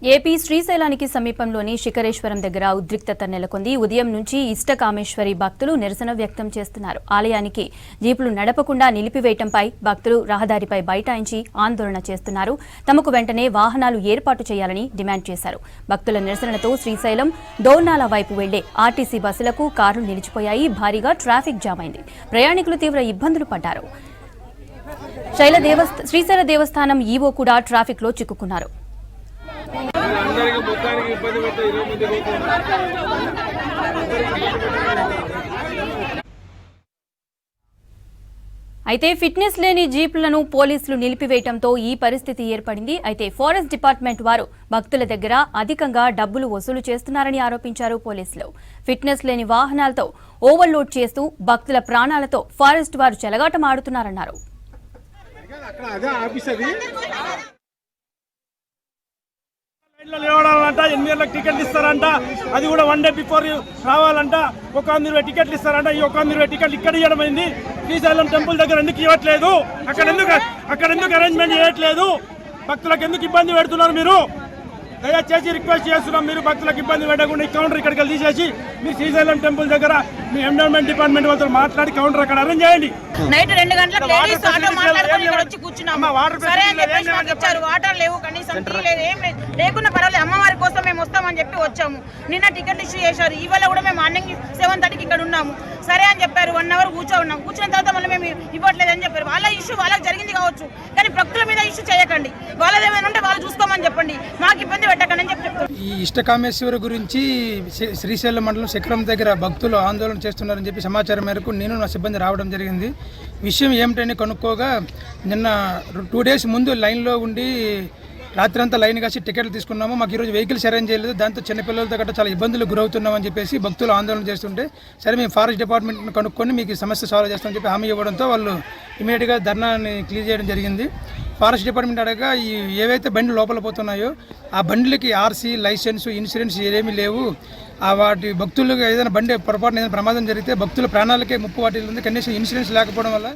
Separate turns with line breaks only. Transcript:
AP శ్రీశైలానికి సమీపంలోని శిఖరేశ్వరం దగ్గర ఉద్రిక్తత నెలకొంది. ఉదయం నుంచి ఇష్టకామేశ్వరి భక్తులు నిరసన వ్యక్తం చేస్తున్నారు. ఆలయానికి జీపులు నడపకుండా నిలిపివేయటంపై భక్తులు రహదారిపై బైఠాయించి ఆందోళన చేస్తున్నారు. తమకు వెంటనే వాహనాలు ఏర్పాటు చేయాలని డిమాండ్ చేశారు. భక్తుల నిరసనలతో శ్రీశైలం దోర్నాల వైపు వెళ్లే ఆర్టీసీ బస్సులకు కార్లు నిలిచిపోయాయి. భారీగా ట్రాఫిక్ జామ్ అయింది. ప్రయాణికులు తీవ్ర ఇబ్బందులు పడ్డారు. శ్రీశైల దేవస్థానం ఈవో కూడా ట్రాఫిక్ లో చిక్కుకున్నారు. అయితే ఫిట్నెస్ లేని జీపులను పోలీసులు నిలిపివేయడంతో ఈ పరిస్థితి ఏర్పడింది. అయితే ఫారెస్ట్ డిపార్ట్మెంట్ వారు భక్తుల దగ్గర అధికంగా డబ్బులు వసూలు చేస్తున్నారని ఆరోపించారు పోలీసులు. ఫిట్నెస్ లేని వాహనాలతో ఓవర్లోడ్ చేస్తూ భక్తుల ప్రాణాలతో ఫారెస్ట్ వారు చెలగాటమాడుతున్నారన్నారు.
లేవడాలంట 8 గంటలకు టికెట్లు ఇస్తారంట. అది కూడా 1 డే బిఫోర్ రావాలంట. 120 టికెట్లు ఇస్తారంట. ఈ 120 టికెట్లు ఇక్కడ ఇవ్వడం అయింది. శ్రీశైలం టెంపుల్ దగ్గర ఎందుకు ఇవ్వట్లేదు? అక్కడ ఎందుకు అరేంజ్మెంట్ చేయట్లేదు? భక్తులకు ఎందుకు ఇబ్బంది పెడుతున్నారు మీరు? దయచేసి రిక్వెస్ట్ చేస్తున్నాం, మీరు భక్తులకు ఇబ్బంది పెట్టకుండా ఈ కౌంటర్ ఇక్కడికి తీసేసి మీరు శ్రీశైలం టెంపుల్ దగ్గర మీ ఎండోమెంట్ డిపార్ట్మెంట్ వాళ్ళతో మాట్లాడి కౌంటర్ అక్కడ అరేంజ్ చేయండి.
నైట్ 2 గంటలకు లేడీస్ ఆటో మాట్లాడుకొని ఇక్కడ వచ్చి కూర్చున్నాము. సరే అని చెప్పేసి మాకు ఇచ్చారు. వాటర్ లేవు, కనీసం టీ లేదు, ఏం లేదు. లేకున్నా పర్వాలేదు, అమ్మవారి కోసం మేము వస్తామని చెప్పి వచ్చాము. నిన్న టికెట్ ఇష్యూ చేశారు. ఇవాళ కూడా మేము మార్నింగ్ 7:30కి ఇక్కడ ఉన్నాము. సరే అని చెప్పారు. 1 అవర్ కూర్చున్నాం. కూర్చున్న తర్వాత మళ్ళీ మేము ఇవ్వట్లేదు అని చెప్పారు. వాళ్ళ ఇష్యూ వాళ్ళకి జరిగింది కావచ్చు, కానీ భక్తుల మీద ఇష్యూ చేయకండి. వాళ్ళది ఏమైనా ఉంటే వాళ్ళు చూసుకోమని చెప్పండి, మాకు ఇబ్బంది పెట్టకండి అని చెప్పి చెప్తారు.
ఈ ఇష్టకామేశ్వరి గురించి శ్రీశైలం మండలం శిఖరం దగ్గర భక్తులు ఆందోళన చేస్తున్నారని చెప్పి సమాచారం మేరకు నేను నా సిబ్బంది రావడం జరిగింది. విషయం ఏమిటని కనుక్కోగా నిన్న 2 డేస్ ముందు లైన్లో ఉండి రాత్రంతా లైన్ కాసి టికెట్లు తీసుకున్నాము. మాకు ఈరోజు వెహికల్స్ అరేంజ్ చేయలేదు. దాంతో చిన్నపిల్లలతో గట్రా చాలా ఇబ్బందులు గురవుతున్నామని చెప్పేసి భక్తులు ఆందోళన చేస్తుంటే సరే మేము ఫారెస్ట్ డిపార్ట్మెంట్ని కనుక్కొని మీకు సమస్య సాల్వ్ చేస్తామని చెప్పి హామీ ఇవ్వడంతో వాళ్ళు ఇమీడియట్గా ధర్నాని క్లియర్ చేయడం జరిగింది. ఫారెస్ట్ డిపార్ట్మెంట్ అడగా ఈ ఏవైతే బండ్లు లోపల పోతున్నాయో ఆ బండ్లకి ఆర్సీ, లైసెన్సు, ఇన్సూరెన్స్ ఏమీ లేవు. వాటి భక్తులకు ఏదైనా బండి పొరపాటున ఏదైనా ప్రమాదం జరిగితే భక్తుల ప్రాణాలకే ముప్పు వాటిల్లుంది. కనీసం ఇన్సూరెన్స్ లేకపోవడం వల్ల